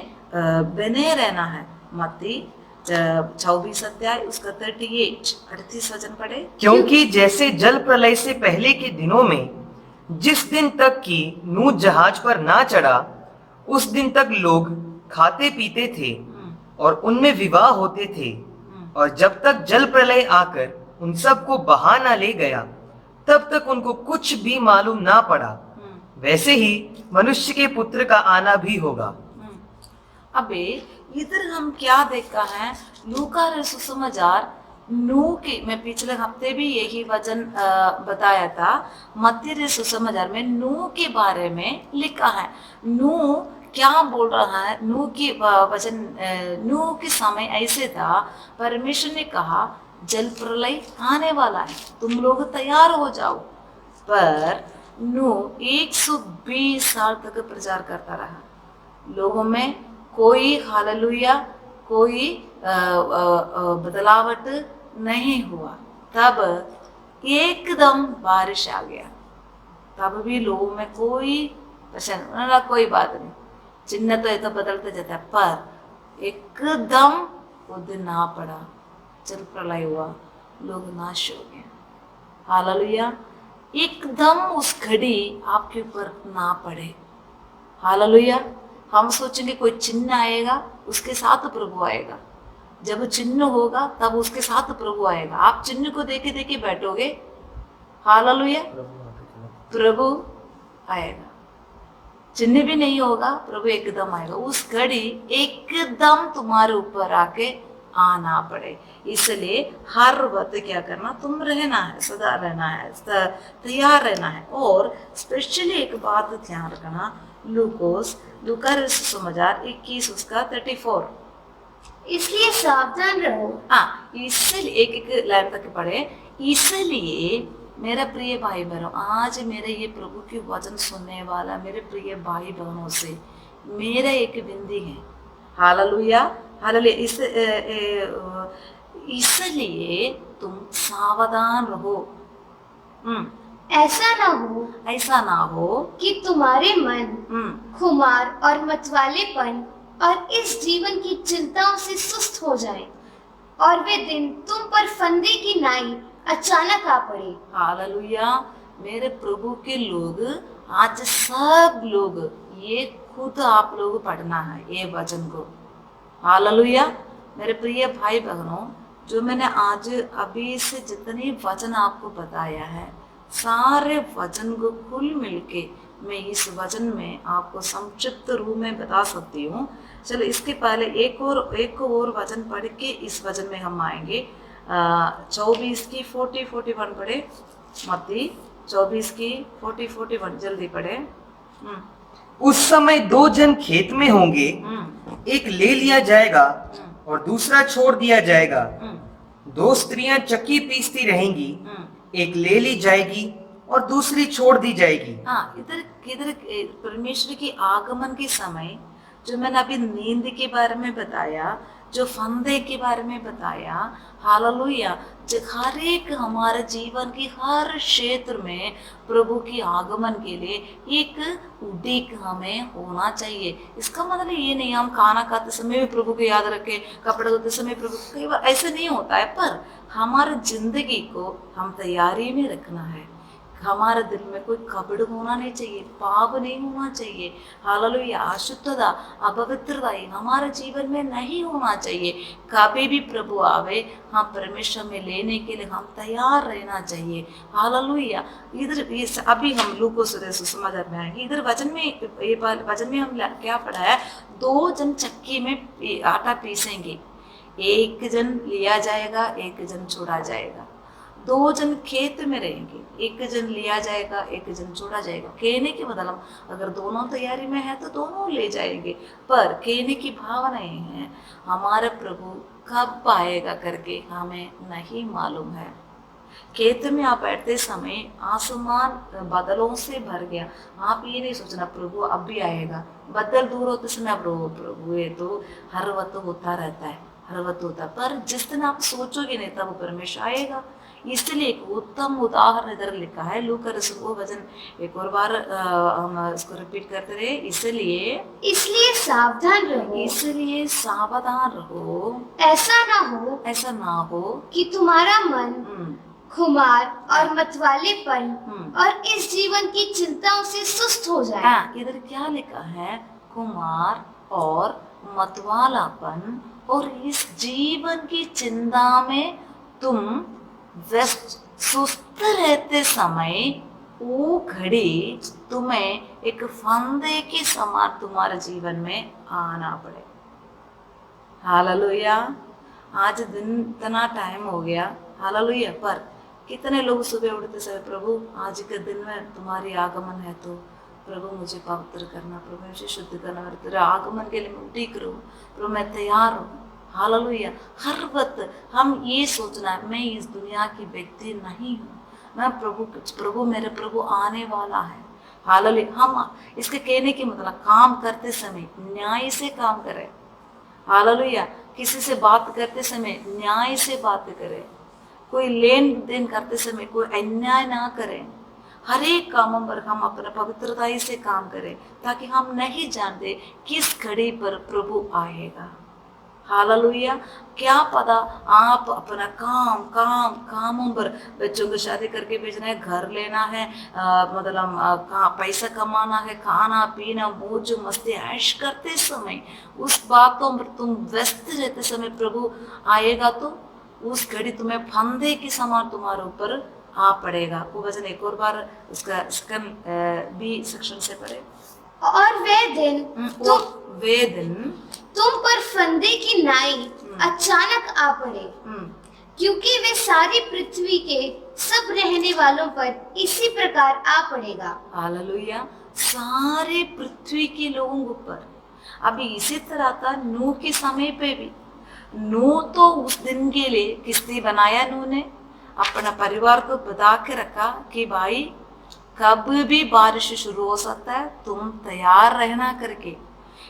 बने रहना है। मत्ती 24 अध्याय उसका 38 वचन पढ़े। क्योंकि जैसे जल प्रलय से पहले के दिनों में जिस दिन तक कि नूह जहाज पर ना चढ़ा, उस दिन तक लोग खाते पीते थे और उनमें विवाह होते थे, और जब तक जल प्रलय आकर उन सबको बहा ना ले गया, तब तक उनको कुछ भी मालूम ना पड़ा। वैसे ही मनुष्य के पुत्र का आना भी होगा। अबे इधर हम क्या देखा है? लूका रे सुसमाचार नूह की, मैं पिछले हफ्ते भी यही वचन बताया था। मत्ती रे सुसमाचार में नूह के बारे में लिखा है। नूह क्या बोल रहा है? नूह की वचन, नूह के समय ऐसे था, परमेश्वर ने कहा जल प्रलय आने वाला है, तुम लोग तैयार हो जाओ। पर नूह 120 साल तक प्रचार करता रहा, लोगों में कोई हालेलुया, कोई बदलावट नहीं हुआ। तब एकदम बारिश आ गया, तब भी लोगों में कोई प्रश्न, कोई बात नहीं, चिन्ह तो ये तो बदलते जाता है, पर एकदम वो दिन आ पड़ा, जल प्रलय हुआ, लोग नाश हो गए। हालेलुया, एकदम उस घड़ी आपके ऊपर ना पड़े। हालेलुया, हम सोचेंगे कोई चिन्ह आएगा, उसके साथ प्रभु आएगा। जब चिन्ह होगा तब उसके साथ प्रभु आएगा। आप चिन्ह को देखे देखे बैठोगे, हालेलुया, प्रभु आएगा। चिन्ह भी नहीं होगा, प्रभु एकदम आएगा। उस घड़ी एकदम तुम्हारे ऊपर आके आना पड़े। इसलिए हर वक्त क्या करना? तुम रहना है, सदा रहना है, तैयार रहना है। और स्पेशली एक बात ध्यान रखना, लूका सुसमाचार 21 उसका 34, इसलिए सावधान रहो। हाँ, इसलिए एक लाइन तक पढ़े। इसलिए मेरा प्रिय भाई बहनों, आज मेरे ये प्रभु के वचन सुनने वाला मेरे प्रिय भाई बहनों से मेरा एक विनती है, हालेलुया, हालेलुया, इसलिए तुम सावधान रहो। ऐसा ना हो कि तुम्हारे मन खुमार और मतवालेपन और इस जीवन की चिंताओं से सुस्त हो जाए, और वे दिन तुम पर फंदे की नाई अचानक आ पड़े। हालेलुया, मेरे प्रभु के लोग, आज सब लोग, ये खुद आप लोग पढ़ना है ये वचन को। हालेलुया, मेरे प्रिय भाई बहनों, जो मैंने आज अभी से जितने वचन आपको बताया है, सारे वचन को कुल मिलके मैं इस वचन में आपको संक्षिप्त रूप में बता सकती हूँ। चलो इसके पहले एक और वचन पढ़ के इस वचन में हम आएंगे। 24 की 40-41 पढ़े, मत्ती 24 की 40-41 जल्दी पढ़े। उस समय 2 जन खेत में होंगे, एक ले लिया जाएगा और दूसरा छोड़ दिया जाएगा। 2 स्त्रियां चक्की पीसती रहेंगी, एक ले ली जाएगी और दूसरी छोड़ दी जाएगी। हाँ, इधर परमेश्वर की आगमन के समय, जो मैंने अभी नींद के बारे में बताया, जो फंदे के बारे में बताया, हालेलुया, हर एक हमारे जीवन की हर क्षेत्र में प्रभु की आगमन के लिए एक उड़ीक हमें होना चाहिए। इसका मतलब ये नहीं हम खाना खाते समय भी प्रभु को याद रखें, कपड़े धोते समय प्रभु, कई बार ऐसे नहीं होता है, पर हमारे जिंदगी को हम तैयारी में रखना है। हमारे दिल में कोई कपड़ होना नहीं चाहिए, पाप नहीं होना चाहिए, हालेलुया, अशुद्धता, अपवित्रता हमारे जीवन में नहीं होना चाहिए। कभी भी प्रभु आवे, हम परमेश्वर में लेने के लिए हम तैयार रहना चाहिए, हालेलुया। इधर अभी हम लूको सुसमाचार में आएंगे, इधर वचन में ये वचन में हम क्या पढ़ा है, 2 जन चक्की में आटा पीसेंगे, एक जन लिया जाएगा, एक जन छोड़ा जाएगा। 2 जन खेत में रहेंगे, एक जन लिया जाएगा, एक जन छोड़ा जाएगा। कहने के मतलब अगर दोनों तैयारी में है तो दोनों ले जाएंगे, पर कहने की भावना ये है हमारे प्रभु कब आएगा करके हमें नहीं मालूम है। खेत में आप बैठते समय आसमान बादलों से भर गया, आप ये नहीं सोचना प्रभु अब भी आएगा। बादल दूर होते समय आप प्रभु ये तो हर वक्त होता रहता है, हर वक्त होता, पर जिस दिन आप सोचोगे नहीं तब परमेश्वर आएगा। इसलिए एक उत्तम उदाहरण इधर लिखा है, लूका रसूल वचन एक और बार हम इसको रिपीट करते रहे, इसलिए सावधान रहो, इसलिए सावधान रहो, ऐसा ना हो कि तुम्हारा मन खुमार और मतवालेपन हम्म। और इस जीवन की चिंताओं से सुस्त हो जाए। हाँ, इधर क्या लिखा है, कुमार और मतवालापन और इस जीवन की चिंता में तुम सुस्त रहते समय वो घड़ी तुम्हें एक फंदे के समान तुम्हारे जीवन में आना पड़े। हालेलुया, आज दिन इतना टाइम हो गया, हालेलुया, पर कितने लोग सुबह उठते समय प्रभु आज के दिन में तुम्हारी आगमन है तो प्रभु मुझे पवित्र करना, प्रभु मुझे शुद्ध करना, तेरे आगमन के लिए मैं उठी करूँ, प्रभु मैं तैयार हूँ, हालेलुया। हर वक्त हम ये सोचना है मैं इस दुनिया की व्यक्ति नहीं हूँ, मैं प्रभु मेरे प्रभु आने वाला है, हालेलुया। हम इसके कहने के मतलब काम करते समय न्याय से काम करें, हालेलुया। किसी से बात करते समय न्याय से बात करें, कोई लेन देन करते समय कोई अन्याय ना करें, हर एक कामों पर हम अपना पवित्रता से काम करें, ताकि हम नहीं जानते किस घड़ी पर प्रभु आएगा, हालेलुया। क्या पता आप अपना कामों पर, बच्चों को शादी करके भेजना है, घर लेना है, मतलब पैसा कमाना है, खाना पीना मौज मस्ती ऐश करते समय उस बातों पर तुम व्यस्त रहते समय प्रभु आएगा तो उस घड़ी तुम्हें फंदे के समान तुम्हारे ऊपर आ पड़ेगा। वो वचन एक और बार उसका बी सेक्शन से पढ़े, और वे दिन तुम पर फंदे की नाई अचानक आ पड़े, क्योंकि वे सारी पृथ्वी के सब रहने वालों पर इसी प्रकार आ पड़ेगा। हालेलुया, सारे पृथ्वी के लोगों पर। अभी इसी तरह था नूह के समय पे भी, नूह तो उस दिन के लिए किस्ती बनाया, नूह ने अपना परिवार को बता के रखा कि भाई कब भी बारिश शुरू हो सकता है, तुम तैयार रहना करके।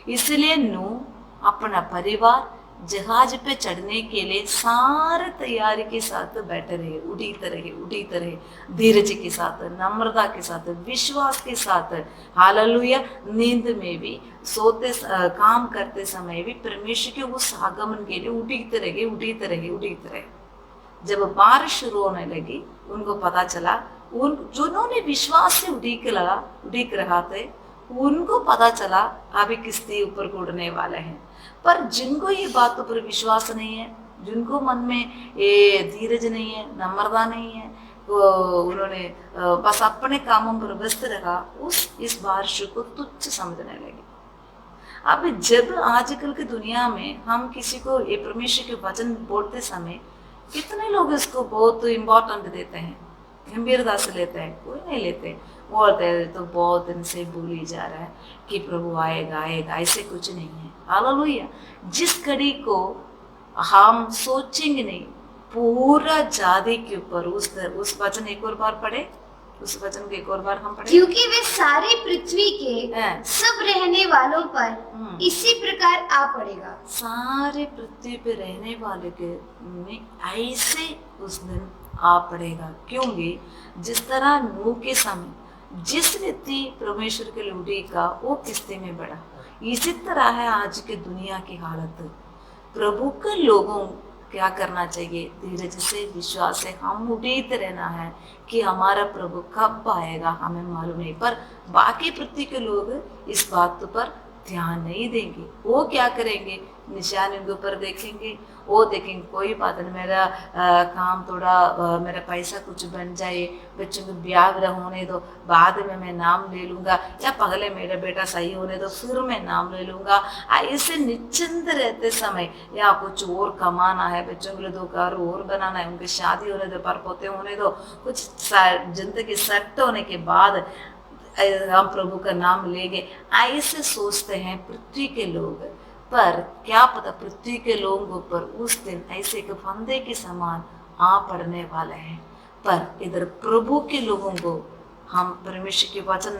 इसलिए नूह अपना परिवार जहाज पे चढ़ने के लिए सारे तैयारी के साथ बैठे रहे, उड़ीते रहे, धीरज के साथ, नम्रता के साथ, विश्वास के साथ, हालेलुया। नींद में भी, सोते काम करते समय भी परमेश्वर के उस आगमन के लिए उड़ीते रहे। जब बारिश शुरू होने लगी, उनको पता चला, जिन्होंने विश्वास से उड़ीक रहा थे, उनको पता चला अभी किस्ती ऊपर उड़ने वाले हैं। पर जिनको ये बातों पर विश्वास नहीं है, जिनको मन में ये धीरज नहीं है, नम्रता नहीं है, उन्होंने बस अपने कामों पर व्यस्त रहा, इस बारिश को तुच्छ समझने लगे। अब जब आजकल की दुनिया में हम किसी को ये परमेश्वर के वचन बोलते समय कितने लोग इसको बहुत इम्पोर्टेंट देते हैं, गंभीरता से लेते हैं, कोई नहीं लेते, बोलते हैं तो बहुत दिन से भूली जा रहा है कि प्रभु आएगा, ऐसे कुछ नहीं है, हालेलुया। जिस घड़ी को हम सोचेंगे नहीं, पूरा जाति के ऊपर उस वचन एक और बार पढ़े, उस वचन को एक और बार हम पढ़ें। क्योंकि वे सारी पृथ्वी के हाँ। सब रहने वालों पर इसी प्रकार आ पड़ेगा। सारे पृथ्वी पे रहने वाले के में ऐसे उस दिन आ पड़ेगा, क्योंकि जिस तरह नूह के समय जिस व्यक्ति परमेश्वर के लिए उठेगा वो किस्ती में बढ़ा, इसी तरह है आज के दुनिया की हालत। प्रभु के लोगों क्या करना चाहिए? धीरज से, विश्वास से हम उड़ीते रहना है कि हमारा प्रभु कब आएगा हमें मालूम नहीं, पर बाकी पृथ्वी के लोग इस बात पर ध्यान नहीं देंगे। वो क्या करेंगे? निशान के ऊपर देखेंगे, वो देखेंगे कोई बात नहीं, मेरा काम थोड़ा मेरा पैसा कुछ बन जाए, बच्चों को ब्याह होने दो, बाद में मैं नाम ले लूँगा, या पहले मेरा बेटा सही होने दो फिर मैं नाम ले लूँगा। ऐसे निश्चिंत रहते समय या कुछ और कमाना है, बच्चों के लिए 2 कार और बनाना है, उनकी शादी होने दो, पर पोते होने दो, कुछ जिंदगी सेट होने के बाद हम प्रभु का नाम लेंगे, ऐसे सोचते हैं पृथ्वी के लोग। पर क्या पता पृथ्वी के लोगों पर उस दिन ऐसे एक फंदे के समान आ पड़ने वाले हैं। पर इधर प्रभु के लोगों को हम परमेश्वर के वचन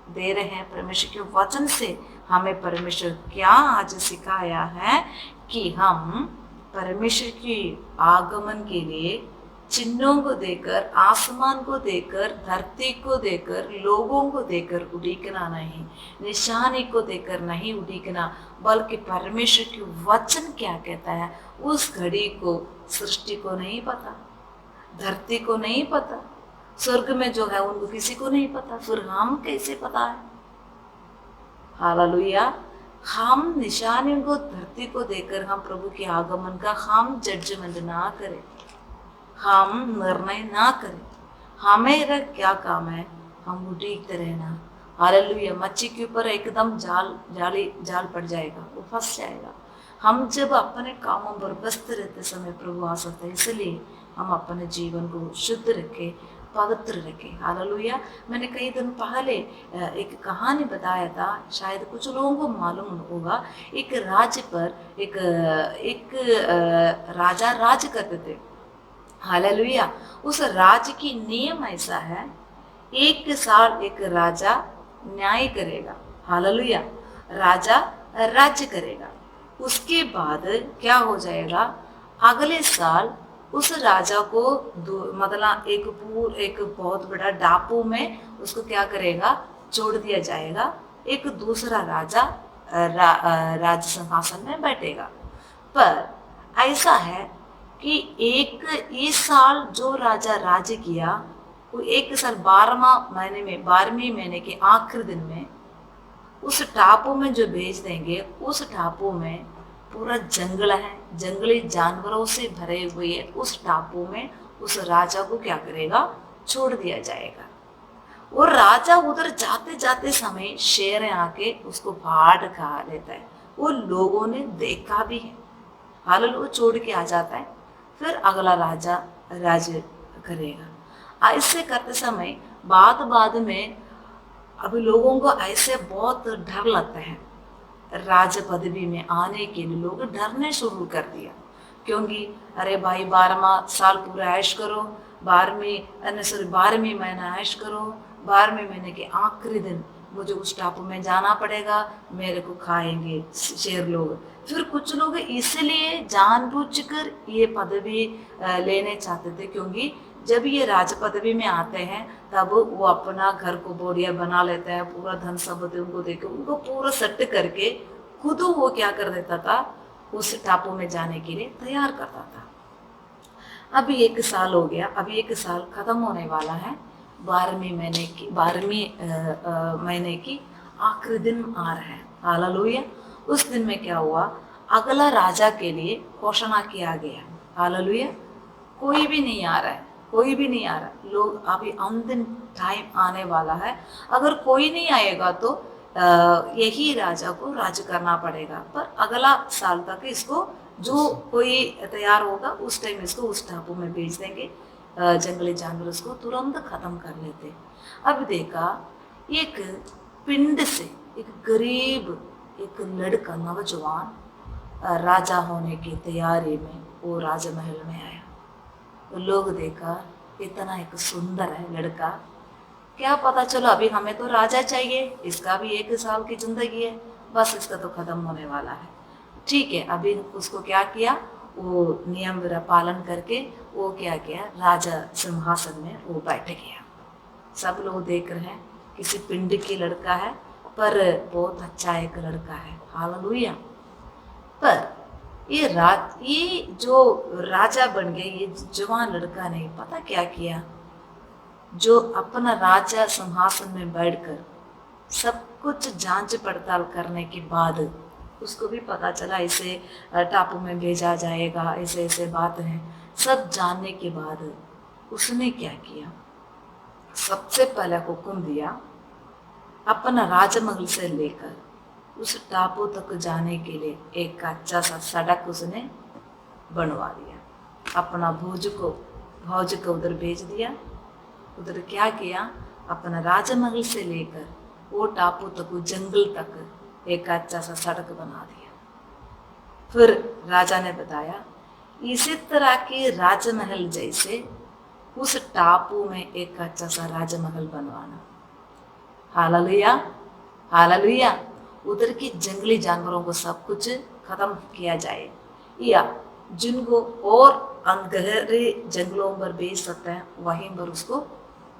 दे रहे हैं। परमेश्वर के वचन से हमें परमेश्वर क्या आज सिखाया है कि हम परमेश्वर की आगमन के लिए चिन्हों को देकर, आसमान को देकर, धरती को देकर, लोगों को देकर उड़ीकना नहीं, निशानी को देकर नहीं उड़ीकना, बल्कि परमेश्वर की वचन क्या कहता है उस घड़ी को सृष्टि को नहीं पता, धरती को नहीं पता, स्वर्ग में जो है उनको किसी को नहीं पता, फिर हम कैसे पता है? हालेलुया। हम निशानियों को, धरती को देकर हम प्रभु के आगमन का हम जजमेंट ना करें, हम निर्णय ना करें। हमेरा क्या काम है? हम उड़ीते रहना। हालेलुया। मच्छी के ऊपर एकदम जाल पड़ जाएगा, वो फंस जाएगा। हम जब अपने कामों पर व्यस्त रहते समय प्रभु आ सकते हैं, इसलिए हम अपने जीवन को शुद्ध रखें, पवित्र रखें। हालेलुया। मैंने कई दिन पहले एक कहानी बताया था, शायद कुछ लोगों को मालूम होगा। एक राज्य पर एक राजा राज करते थे। हालेलुया। उस राज्य की नियम ऐसा है, 1 साल एक राजा न्याय करेगा। हालेलुया। राजा राज्य करेगा, उसके बाद क्या हो जाएगा? अगले साल उस राजा को मतलब एक बहुत बड़ा डाकू में उसको क्या करेगा? छोड़ दिया जाएगा। एक दूसरा राजा राज सिंहासन में बैठेगा। पर ऐसा है कि इस साल जो राजा राज्य किया, वो 1 साल 12वें महीने के आखिरी दिन में उस टापू में जो भेज देंगे, उस टापू में पूरा जंगल है, जंगली जानवरों से भरे हुए उस टापू में उस राजा को क्या करेगा? छोड़ दिया जाएगा। और राजा उधर जाते जाते समय शेर आके उसको फाड़ खा लेता है। वो लोगों ने देखा भी है। हालेलुया। छोड़ के आ जाता है, फिर अगला राजा राज्य करेगा। ऐसे करते समय बाद में अभी लोगों को ऐसे बहुत डर लगता है, राज पदवी में आने के लिए लोग डरने शुरू कर दिया। क्योंकि अरे भाई 12वां साल पूरा ऐश करो, 12वें महीना ऐश करो, 12वें महीने के आखिरी दिन मुझे उस टापू में जाना पड़ेगा, मेरे को खाएंगे शेर लोग। फिर कुछ लोग इसलिए जानबूझकर ये पदवी लेने चाहते थे, क्योंकि जब ये राज पदवी में आते हैं तब वो अपना घर को बोरिया बना लेते हैं, पूरा धन संपत्ति उनको देके उनको पूरा सेट करके खुद वो क्या कर देता था? उस टापू में जाने के लिए तैयार करता था। अभी 1 साल हो गया, अभी 1 साल खत्म होने वाला है। 12वें महीने की आखिरी दिन आ रहा है। हालेलुया। उस दिन में क्या हुआ? अगला राजा के लिए घोषणा किया गया। हालेलुया। कोई भी नहीं आ रहा है, कोई भी नहीं आ रहा। लोग अभी अंतिम टाइम आने वाला है, अगर कोई नहीं आएगा तो यही राजा को राज करना पड़ेगा। पर अगला साल तक इसको जो कोई तैयार होगा उस टाइम इसको उस टापू में भेज देंगे। जंगली जानवर उसको तुरंत खत्म कर लेते। अब देखा एक पिंड से एक गरीब एक लड़का नौजवान राजा होने की तैयारी में वो राजमहल में आया। तो लोग देखा इतना एक सुंदर है लड़का, क्या पता, चलो अभी हमें तो राजा चाहिए, इसका भी 1 साल की जिंदगी है, बस इसका तो खत्म होने वाला है। ठीक है, अभी उसको क्या किया, वो नियम पालन करके वो क्या किया, राजा सिंहासन में वो बैठ गया। सब लोग देख रहे हैं, किसी पिंड की लड़का है पर बहुत अच्छा एक लड़का है, हालेलुया। पर ये जो राजा बन गया, ये जवान लड़का ने पता क्या किया, जो अपना राजा सिंहासन में बैठकर सब कुछ जांच पड़ताल करने के बाद उसको भी पता चला इसे टापू में भेजा जाएगा, ऐसे ऐसे बात है, सब जानने के बाद उसने क्या किया, सबसे पहले हुक्म दिया, अपना राजमहल से लेकर उस टापू तक जाने के लिए एक अच्छा सा सड़क उसने बनवा दिया। अपना भौज को उधर भेज दिया। उधर क्या किया, अपना राजमहल से लेकर वो टापू तक, जंगल तक एक अच्छा सा सड़क बना दिया। फिर राजा ने बताया, इसी तरह के राजमहल जैसे उस टापू में एक अच्छा सा राजमहल बनवाना। Hallelujah, hallelujah. उधर के जंगली जानवरों को सब कुछ खत्म किया जाए, या जिनको और गहरे जंगलों पर भेज सकते हैं वहीं पर उसको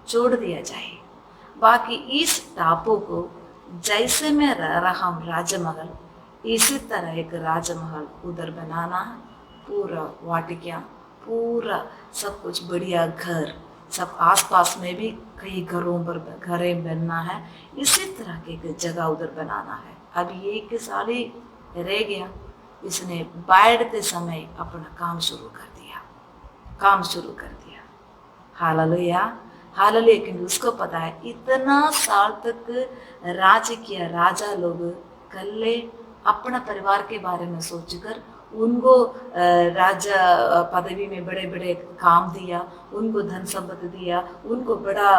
छोड़ दिया जाए। बाकी इस टापू को जैसे मैं रह रहा हूँ राजमहल, इसी तरह एक राजमहल उधर बनाना है, पूरा वाटिका, पूरा सब कुछ बढ़िया घर, सब आसपास में भी कई घरों पर घरें बनना है, इसी तरह की एक जगह उधर बनाना है। अब ये 1 साल ही रह गया, इसने बैठते समय अपना काम शुरू कर दिया। Hallelujah, hallelujah. क्योंकि उसको पता है इतना साल तक राज किया राजा लोग, कल्ले अपना परिवार के बारे में सोचकर उनको राजा पदवी में बड़े बड़े काम दिया, उनको धन संपत्ति दिया, उनको बड़ा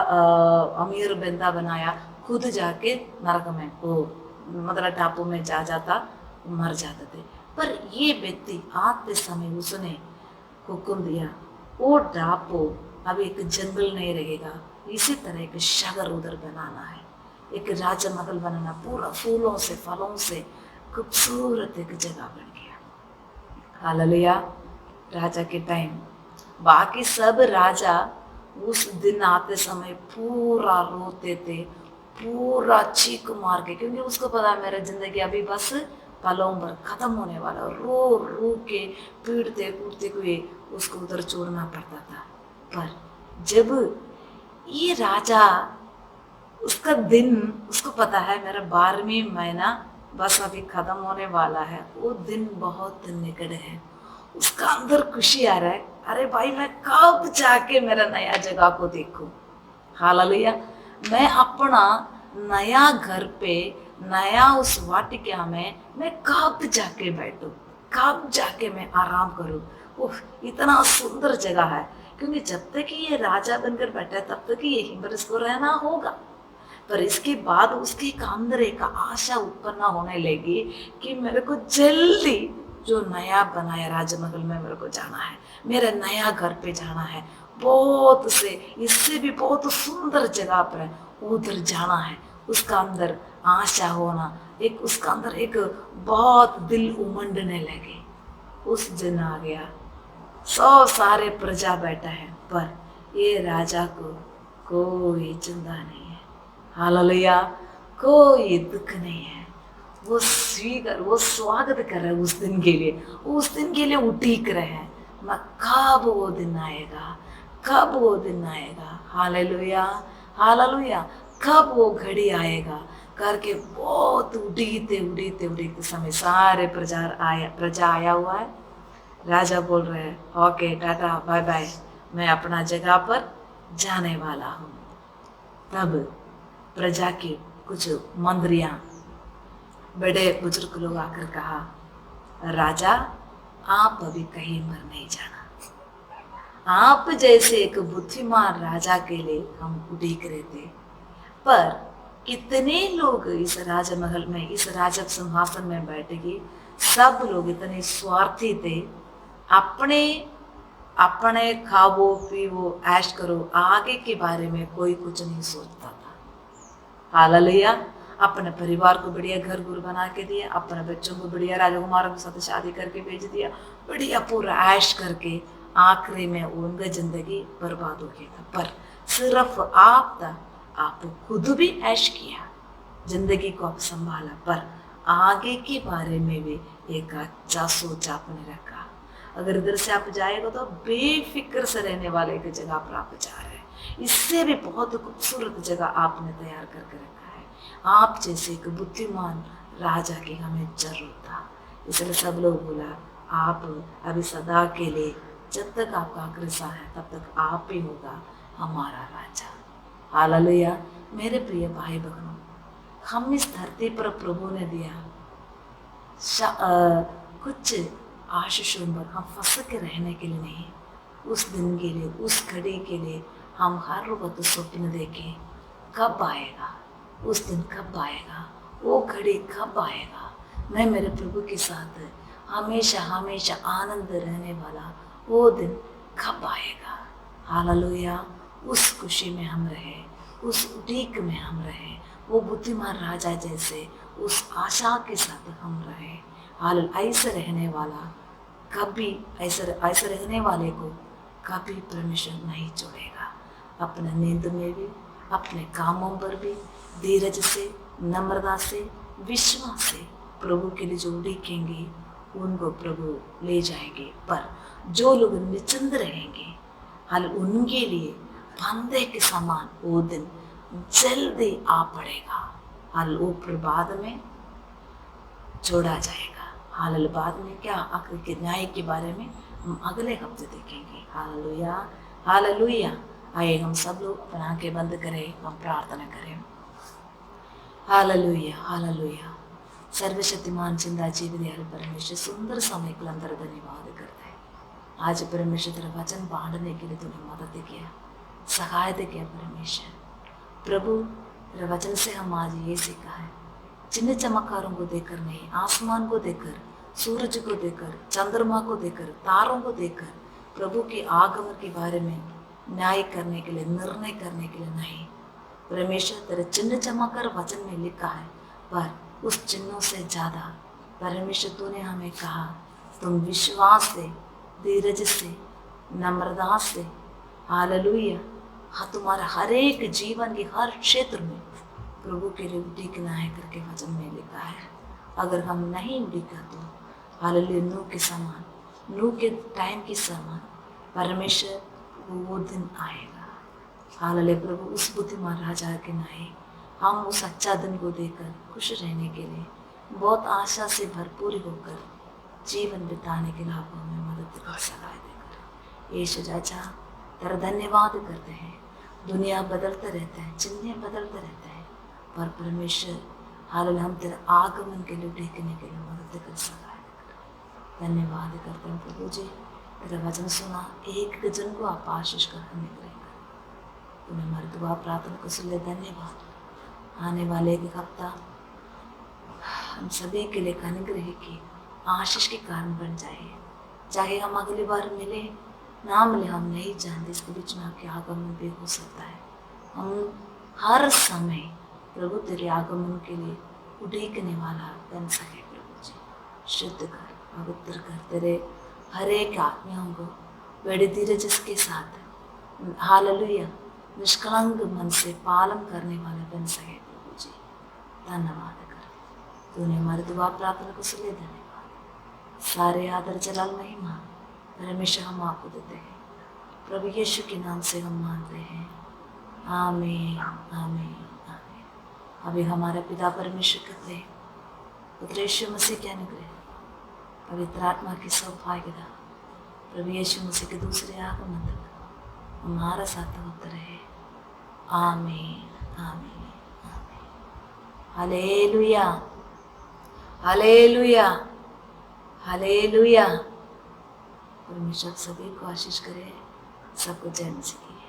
अमीर बंदा बनाया, खुद जाके नरक में वो मतलब टापू में जाता मर जाते थे। पर ये व्यक्ति आते समय उसने हुक्म दिया, वो टापू अब एक जंगल नहीं रहेगा, इसी तरह एक शहर उधर बनाना है, एक राजमहल बनाना, पूरा फूलों से फलों से खूबसूरत एक जगह बन गया। हालेलुया। राजा के टाइम बाकी सब राजा उस दिन आते समय पूरा रोते थे, पूरा चीख मार के, क्योंकि उसको पता है मेरी जिंदगी अभी बस पलों पर खत्म होने वाला। रो रो के पीटते कूटते हुए उसको उधर छोड़ना पड़ता था। पर जब ये राजा, उसका दिन, उसको पता है मेरा 12वीं महीना बस अभी खत्म होने वाला है, वो दिन बहुत निकट है, उसका अंदर खुशी आ रहा है, अरे भाई मैं कब जाके मेरा नया जगह को देखूं। हालेलुया। मैं अपना नया घर पे, नया उस वाटिका में मैं कब जाके बैठूं, कब जाके मैं आराम करूं। ओह, इतना सुंदर जगह है, क्योंकि जब तक ये राजा बनकर बैठा है तब तक यहीं पर इसको रहना होगा। पर इसके बाद उसके अंदर एक आशा उत्पन्न होने लगी कि मेरे को जल्दी जो नया बनाया राजमहल में मेरे को जाना है, मेरे नया घर पे जाना है, बहुत से इससे भी बहुत सुंदर जगह पर उधर जाना है। उसका अंदर आशा होना, एक उसका अंदर एक बहुत दिल उमंडने लगे। उस दिन आ गया, सारे प्रजा बैठा है, पर ये राजा को कोई चिंता नहीं है। हालेलुया। कोई दुख नहीं है, वो स्वागत कर रहे हैं उस दिन के लिए, उस दिन के लिए उठीक रहे हैं, मैं कब वो दिन आएगा, कब वो दिन आएगा। Hallelujah, hallelujah. कब वो घड़ी आएगा करके बहुत उड़ीते समय सारे प्रजा आया हुआ है। राजा बोल रहे हैं, ओके टाटा बाय बाय, मैं अपना जगह पर जाने वाला हूँ। तब प्रजा की कुछ मंत्रियां, बड़े बुजुर्ग लोग आकर कहा, राजा आप अभी कहीं पर नहीं जाना, आप जैसे एक बुद्धिमान राजा के लिए हम उड़ीक रहे थे। पर कितने लोग इस राजमहल में, इस राज सिंहासन में बैठ गए, सब लोग इतने स्वार्थी थे, अपने खाओ पीवो ऐश करो, आगे के बारे में कोई कुछ नहीं सोचता था। हालेलुया। अपने परिवार को बढ़िया घर गुर बना के दिया, अपने बच्चों को बढ़िया राजकुमारों के साथ शादी करके भेज दिया, बढ़िया पूरा ऐश करके आखिरी में उनकी जिंदगी बर्बाद हो गया था। पर सिर्फ आप था, आप खुद भी ऐश किया, जिंदगी को आप संभाला, पर आगे के बारे में भी एक अच्छा सोच आपने रखा। अगर इधर से आप जाएगा तो बेफिक्र से रहने वाले की जगह पर आप जा रहे हैं। इससे भी बहुत खूबसूरत जगह आपने तैयार करके रखा है। आप जैसे एक बुद्धिमान राजा की हमें जरूरत था, इसलिए सब लोग बोला आप अभी सदा के लिए, जब तक आपका अग्रसा है तब तक आप ही होगा हमारा राजा। हालेलुया। मेरे प्रिय भाई बहनों, हम इस धरती पर प्रभु ने दिया कुछ आशीषों पर हम फंस के रहने के लिए नहीं, उस दिन के लिए, उस घड़ी के लिए हम हर वक्त स्वप्न देखें कब आएगा, उस दिन कब आएगा, वो घड़ी कब आएगा, मैं मेरे प्रभु के साथ हमेशा हमेशा आनंद रहने वाला वो दिन कब आएगा। हालेलुया। उस खुशी में हम रहे, उस उड़ीक में हम रहे, वो बुद्धिमान राजा जैसे उस आशा के साथ हम रहे। हाल ऐसे रहने वाला कभी, ऐसे रहने वाले को कभी परमेश्वर नहीं छोड़ेगा। अपने नींद में भी, अपने कामों पर भी धीरज से, नम्रता से, विश्वास से प्रभु के लिए जो उड़ीकेंगे उनको प्रभु ले जाएंगे। पर जो लोग निश्चिंत रहेंगे, हाल उनके लिए फंदे के समान वो दिन जल्दी आ पड़ेगा। हाल वो बाद में छोड़ा जाएगा। हाल बाद में क्या, आखिर के न्याय के बारे में हम अगले हफ्ते देखेंगे। हालेलुया। हालेलुया। आइए हम सब लोग अपनी आंखें बंद करें, हम प्रार्थना करें। हालेलुया। हालेलुया। सर्वशक्तिमान चिंता जीव दयालु परमेश्वर, सुंदर समय के लिए अंदर धन्यवाद करते हैं। आज परमेश्वर तेरा वचन बांटने के लिए तूने मदद किया, सहायता किया परमेश्वर। प्रभु तेरे वचन से हम आज ये सीखा है, चिन्ह चमत्कारों को देखकर नहीं, आसमान को देखकर, सूरज को देखकर, चंद्रमा को देखकर, तारों को देखकर प्रभु के आगमन के बारे में न्याय करने के लिए, निर्णय करने के लिए नहीं। परमेश्वर तेरे चिन्ह चमत्कार वचन में लिखा है, पर उस चिन्हों से ज़्यादा परमेश्वर तूने हमें कहा तुम विश्वास से, धीरज से, नम्रता से, हालेलुया, हाँ तुम्हारा हर एक जीवन के हर क्षेत्र में प्रभु के लिए उड़ीकना है करके वचन में लिखा है। अगर हम नहीं उड़ीका तो हालेलुया, नूह के समान, नूह के टाइम के समान परमेश्वर वो दिन आएगा। हालेलुया। प्रभु उस बुद्धिमान राजा के नहीं, हम उस अच्छा दिन को देखकर खुश रहने के लिए, बहुत आशा से भरपूर होकर जीवन बिताने के लिए आप हमें मदद कर, सहायता कर। यीशु चाचा तेरा धन्यवाद करते हैं। दुनिया बदलते रहते हैं, चिन्ह बदलते रहते हैं, पर परमेश्वर हालेलुया हम तेरे आगमन के लिए देखने के लिए मदद कर, सहायता कर। धन्यवाद करते हैं प्रभु जी, तेरा वचन सुना, एक जन को आप आशीष कर अनुग्रह कर। तूने हमारी दुआ प्रार्थना को सुन ले, धन्यवाद। आने वाले एक हफ्ता हम सभी के लिए अनुग्रह की, आशीष के कारण बन जाए। चाहे हम अगली बार मिले ना मिले हम नहीं जानते, इसके बीच में आपके आगमन भी हो सकता है। हम हर समय प्रभु तेरे आगमन के लिए उड़ीकने वाला बन सके। प्रभु जी शुद्ध कर, पवित्र कर, तेरे हर एक आज्ञाओं को बड़े धीरज के साथ हालेलुया निष्कलंक मन से पालन करने वाले बन सके। प्रभु जी धन्यवाद कर, तूने हमारी दुआ प्रार्थना को सुन ले, धन्यवाद। सारे आदर जलाल महिमा परमेश्वर हम आपको देते हैं, प्रभु यीशु के नाम से हम मांगते हैं, आमीन आमीन आमीन। अभी हमारे पिता परमेश्वर के प्रेम, पुत्र यीशु मसीह के अनुग्रह, पवित्र आत्मा की सौभाग्यता, प्रभु यीशु मसीह के दूसरे आगमन तक हमारा साथ होता रहे। आमीन आमीन आमीन। Hallelujah hallelujah hallelujah. परमेश्वर सभी को आशीष करे, सबको जय मसीह की।